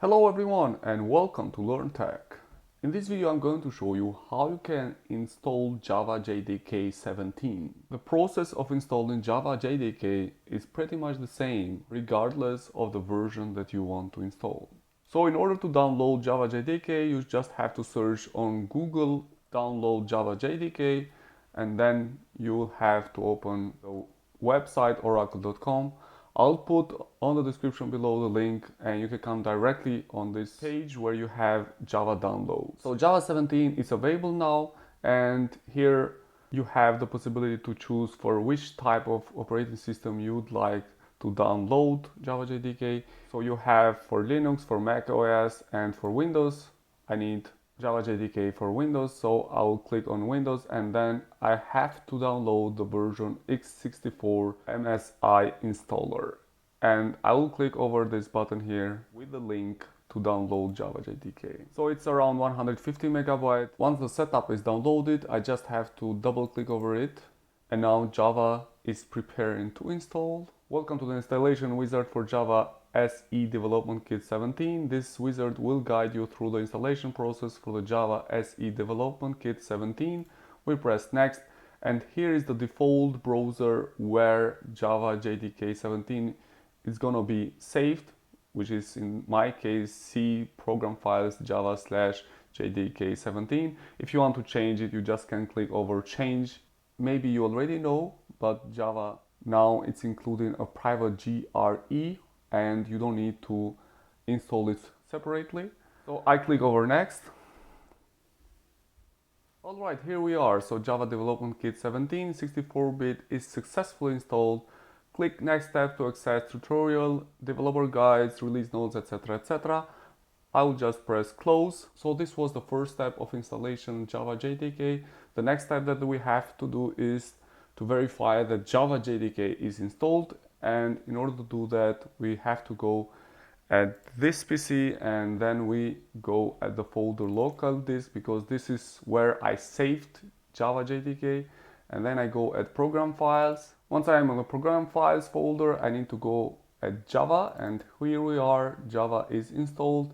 Hello everyone and welcome to Learn Tech. In this video I'm going to show you how you can install Java JDK 17. The process of installing Java JDK is pretty much the same regardless of the version that you want to install. So in order to download Java JDK, you just have to search on Google download Java JDK, and then you will have to open the website oracle.com. I'll put on the description below the link and you can come directly on this page where you have Java download. So Java 17 is available now, and here you have the possibility to choose for which type of operating system you'd like to download Java JDK. So you have for Linux, for Mac OS, and for Windows. I need Java JDK for Windows, so I'll click on Windows, and then I have to download the version x64 MSI installer, and I will click over this button here with the link to download Java JDK. So it's around 150 megabytes. Once the setup is downloaded, I just have to double click over it, and now Java is preparing to install. Welcome to the installation wizard for Java SE Development Kit 17. This wizard will guide you through the installation process for the Java SE Development Kit 17. We press next, and here is the default browser where Java JDK 17 is gonna be saved, which is in my case C program files java/jdk 17. If you want to change it, you just can click over change. Maybe you already know, but Java now it's including a private GRE, and you don't need to install it separately. So I click over next. Alright, here we are. So Java Development Kit 17 64-bit is successfully installed. Click next step to access tutorial, developer guides, release notes, etc, etc. I will just press close. So this was the first step of installation Java JDK. The next step that we have to do is to verify that Java JDK is installed, and in order to do that we have to go at this PC, and then we go at the folder local disk, because this is where I saved Java JDK, and then I go at program files. Once I am on the program files folder, I need to go at Java, and here we are, Java is installed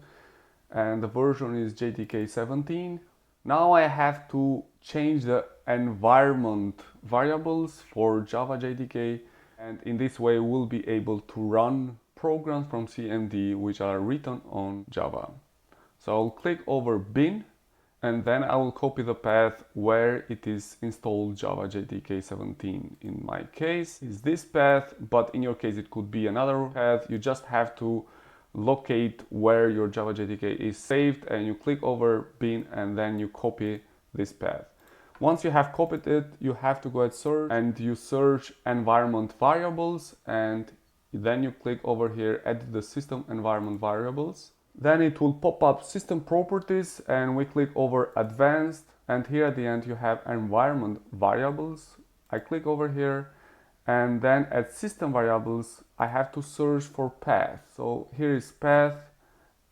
and the version is JDK 17. Now I have to change the environment variables for Java JDK, and in this way we'll be able to run programs from CMD which are written on Java. So I'll click over bin, and then I will copy the path where it is installed Java JDK 17. In my case is this path, but in your case it could be another path. You just have to locate where your Java JDK is saved, and you click over bin and then you copy this path. Once you have copied it, you have to go at search, and you search environment variables, and then you click over here edit the system environment variables. Then it will pop up system properties, and we click over advanced, and here at the end you have environment variables. I click over here, and then at system variables I have to search for path. So here is path,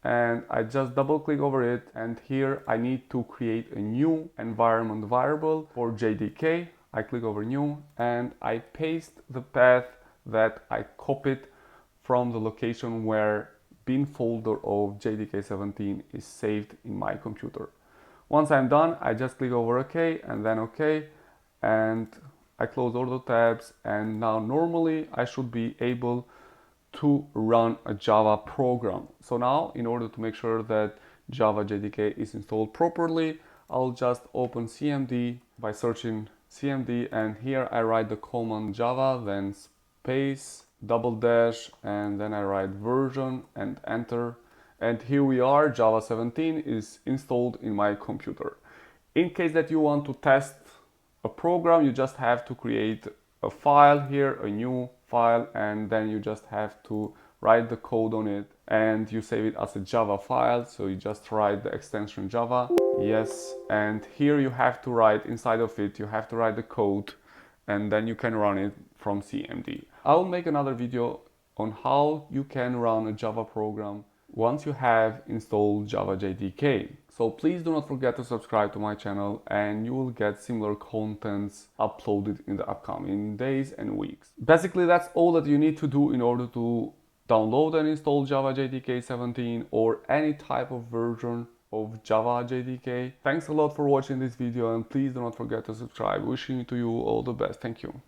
and I just double click over it, and here I need to create a new environment variable for JDK. I click over new, and I paste the path that I copied from the location where bin folder of JDK 17 is saved in my computer. Once I'm done, I just click over OK, and then OK, and I close all the tabs, and now normally I should be able to run a Java program. So now, in order to make sure that Java JDK is installed properly, I'll just open CMD by searching CMD, and here I write the command Java, then space, double dash, and then I write version and enter. And here we are, Java 17 is installed in my computer. In case that you want to test a program, you just have to create a file here, a new file, and then you just have to write the code on it, and you save it as a Java file. So you just write the extension Java, yes, and here you have to write inside of it, you have to write the code, and then you can run it from CMD. I will make another video on how you can run a Java program once you have installed Java JDK. So please do not forget to subscribe to my channel, and you will get similar contents uploaded in the upcoming days and weeks. Basically, that's all that you need to do in order to download and install Java JDK 17 or any type of version of Java JDK. Thanks a lot for watching this video, and please do not forget to subscribe. Wishing to you all the best. Thank you.